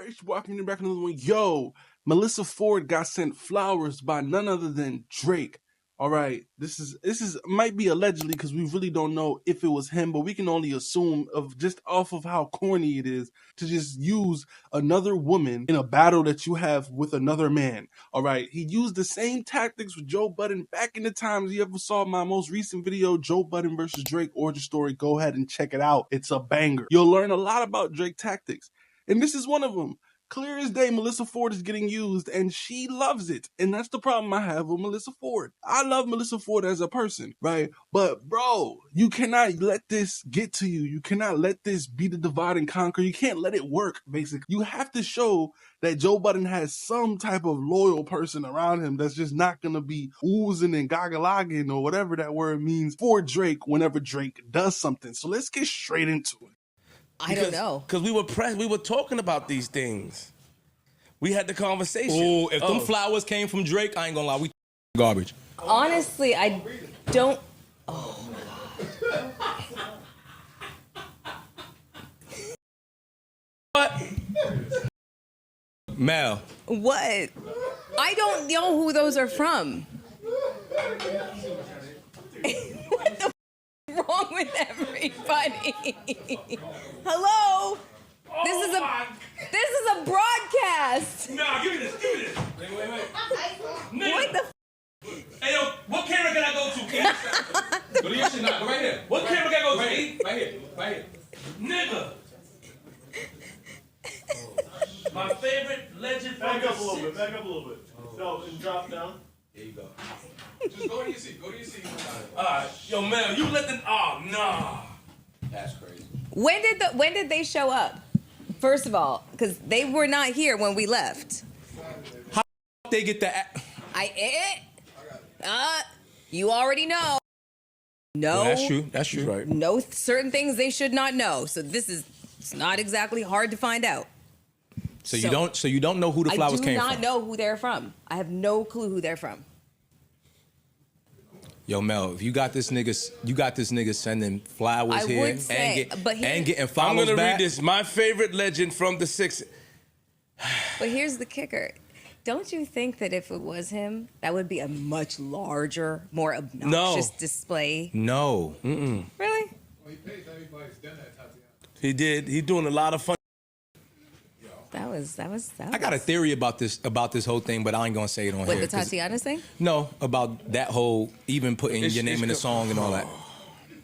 Right, walking back another one. Yo, Melyssa Ford got sent flowers by none other than Drake. All right, this is might be allegedly because we really don't know if it was him, but we can only assume of just off of how corny it is to just use another woman in a battle that you have with another man. All right, he used the same tactics with Joe Budden back in the times. You ever saw my most recent video, Joe Budden versus Drake origin story? Go ahead and check it out. It's a banger. You'll learn a lot about Drake tactics. And this is one of them. Clear as day, Melyssa Ford is getting used, and she loves it. And that's the problem I have with Melyssa Ford. I love Melyssa Ford as a person, right? But, bro, you cannot let this get to you. You cannot let this be the divide and conquer. You can't let it work, basically. You have to show that Joe Budden has some type of loyal person around him that's just not going to be oozing and goggle-logging or whatever that word means for Drake whenever Drake does something. So let's get straight into it. I don't know. Because we were talking about these things. We had the conversation. Oh, if them flowers came from Drake, I ain't gonna lie, we garbage. Honestly, I don't. Oh, What? Mel. what? I don't know who those are from. What the wrong with everybody? Hello? This is a broadcast. Nah, give me this. Wait. What the Hey, yo, what camera can I go to, kid? Go to your shit now. Go right here. What camera can I go to? Right here. Nigga. My favorite legend. Back up a little bit. No, and drop down. There you go. Just go to your seat. Alright. Yo, Mel, you let them. Oh, nah. That's crazy. When did they show up? First of all, because they were not here when we left. How they get that? You already know. No. Well, that's true. Right. No certain things they should not know. So it's not exactly hard to find out. So you don't know who the flowers came from? I do not know who they're from. I have no clue who they're from. Yo, Mel, if you got this nigga sending flowers I here would say, and getting flowers I'm gonna back. read this. My favorite legend from the 60s. But here's the kicker. Don't you think that if it was him, that would be a much larger, more obnoxious display? No. Really? Well, he pays everybody's dinner at Tatiana. He did. He doing a lot of fun. That was. I got a theory about this whole thing, but I ain't gonna say it on What, here. the Tatiana thing? No, about that whole even putting your name in the song and all that.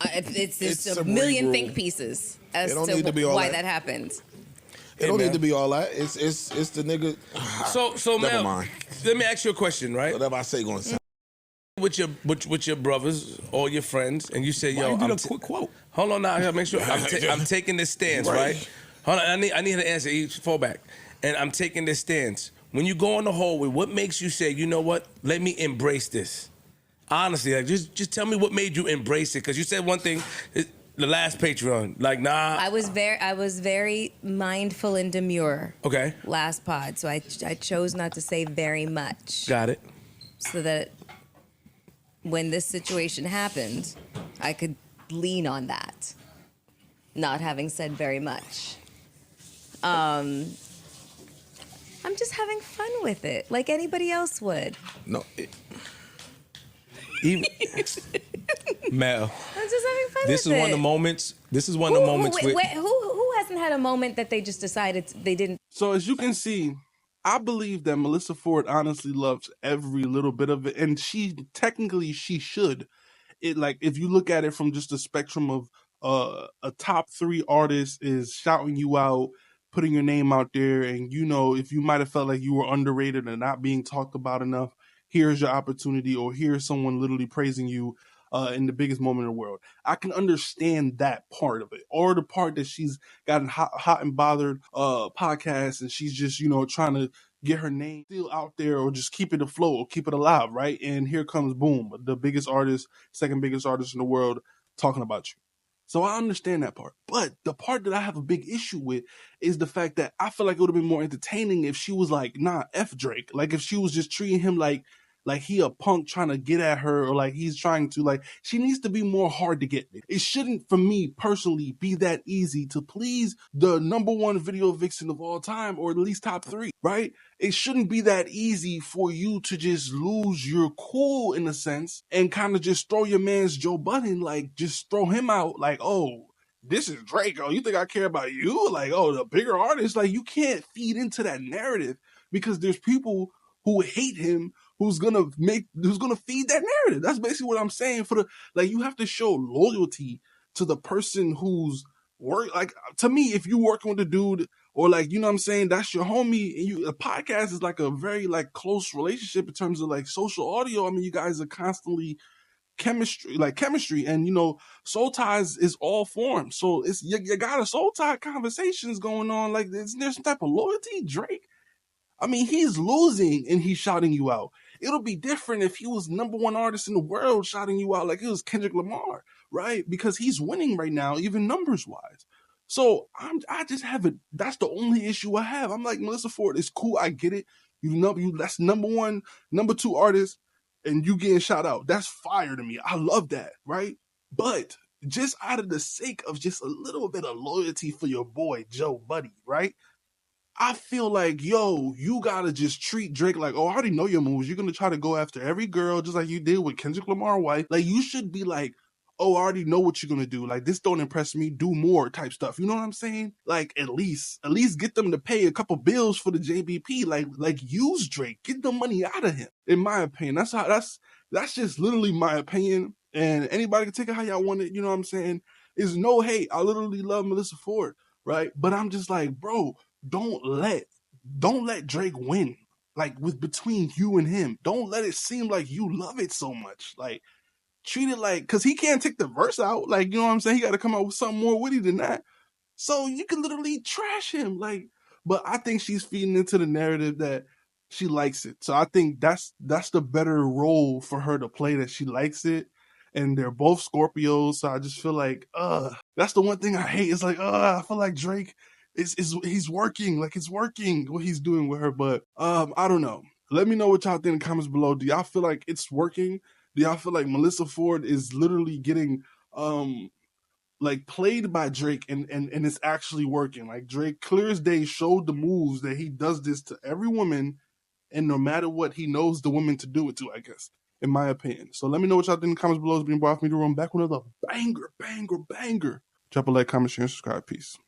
It's a million think pieces as to why that happened. It don't need to be all that. It's the nigga. So Never Mel, mind. let me ask you a question, right? Whatever I say going to sound. With your brothers, all your friends, and you say, "Yo, Why you did a quick quote? Hold on now, I gotta make sure I'm taking this stance, right? Hold on, I need an answer. Fall back, and I'm taking this stance. When you go in the hallway, what makes you say, you know what? Let me embrace this. Honestly, like just tell me what made you embrace it. Because you said one thing, the last Patreon, like nah. I was very mindful and demure. Okay. Last pod, so I chose not to say very much. Got it. So that when this situation happened, I could lean on that, not having said very much. I'm just having fun with it, like anybody else would. No. Mel, I'm just having fun this with it. is one of the moments. This is one of the moments. Who hasn't had a moment that they just decided they didn't? So as you can see, I believe that Melyssa Ford honestly loves every little bit of it, and she should. It, like, if you look at it from just the spectrum of a top 3 artist is shouting you out, putting your name out there, and if you might have felt like you were underrated and not being talked about enough, here's your opportunity, or here's someone literally praising you in the biggest moment in the world. I can understand that part of it, or the part that she's gotten hot and bothered podcasts, and she's just trying to get her name still out there, or just keep it afloat, or keep it alive, right? And here comes boom, the biggest artist, second biggest artist in the world, talking about you. So I understand that part. But the part that I have a big issue with is the fact that I feel like it would have been more entertaining if she was like, nah, F Drake. Like if she was just treating him like like he a punk trying to get at her, or like he's trying to, like, she needs to be more hard to get. It shouldn't, for me personally, be that easy to please the #1 video vixen of all time, or at least top 3, right? It shouldn't be that easy for you to just lose your cool in a sense and kind of just throw your man's Joe Budden, like just throw him out like, oh, this is Drake. Oh, you think I care about you? Like, oh, the bigger artist. Like, you can't feed into that narrative, because there's people who hate him who's gonna feed that narrative. That's basically what I'm saying. Like, you have to show loyalty to the person who's work. Like, to me, if you working with a dude, or like, you know what I'm saying, that's your homie, and a podcast is like a very like close relationship in terms of like social audio. I mean, you guys are constantly chemistry, and you know, soul ties is all forms. So it's you got a soul tie conversations going on. Like, there's some type of loyalty. Drake, I mean, he's losing and he's shouting you out. It'll be different if he was #1 artist in the world shouting you out like it was Kendrick Lamar, right? Because he's winning right now, even numbers wise. So I just haven't. That's the only issue I have. I'm like, Melyssa Ford, it's cool. I get it. That's #1, #2 artist, and you getting shout out. That's fire to me. I love that, right? But just out of the sake of just a little bit of loyalty for your boy Joe Buddy, right? I feel like, yo, you gotta just treat Drake like, oh, I already know your moves. You're gonna try to go after every girl just like you did with Kendrick Lamar wife. Like, you should be like, oh, I already know what you're gonna do. Like, this don't impress me. Do more type stuff. You know what I'm saying? Like, at least get them to pay a couple bills for the JBP. Like use Drake. Get the money out of him. In my opinion, that's just literally my opinion. And anybody can take it how y'all want it. You know what I'm saying? Is no hate. I literally love Melyssa Ford, right? But I'm just like, bro, don't let Drake win. Like, between you and him, don't let it seem like you love it so much. Like, treat it like, because he can't take the verse out. Like, you know what I'm saying? He got to come out with something more witty than that. So you can literally trash him. Like, but I think she's feeding into the narrative that she likes it. So I think that's the better role for her to play, that she likes it. And they're both Scorpios. So I just feel like, that's the one thing I hate. It's like, I feel like Drake he's working. Like, it's working what he's doing with her. But I don't know. Let me know what y'all think in the comments below. Do y'all feel like it's working? Do y'all feel like Melyssa Ford is literally getting like played by Drake and it's actually working? Like, Drake clear as day showed the moves that he does this to every woman, and no matter what, he knows the woman to do it to, I guess, in my opinion. So let me know what y'all think in the comments below. It's been Boy Off Me to Run back with another banger. Drop a like, comment, share, and subscribe. Peace.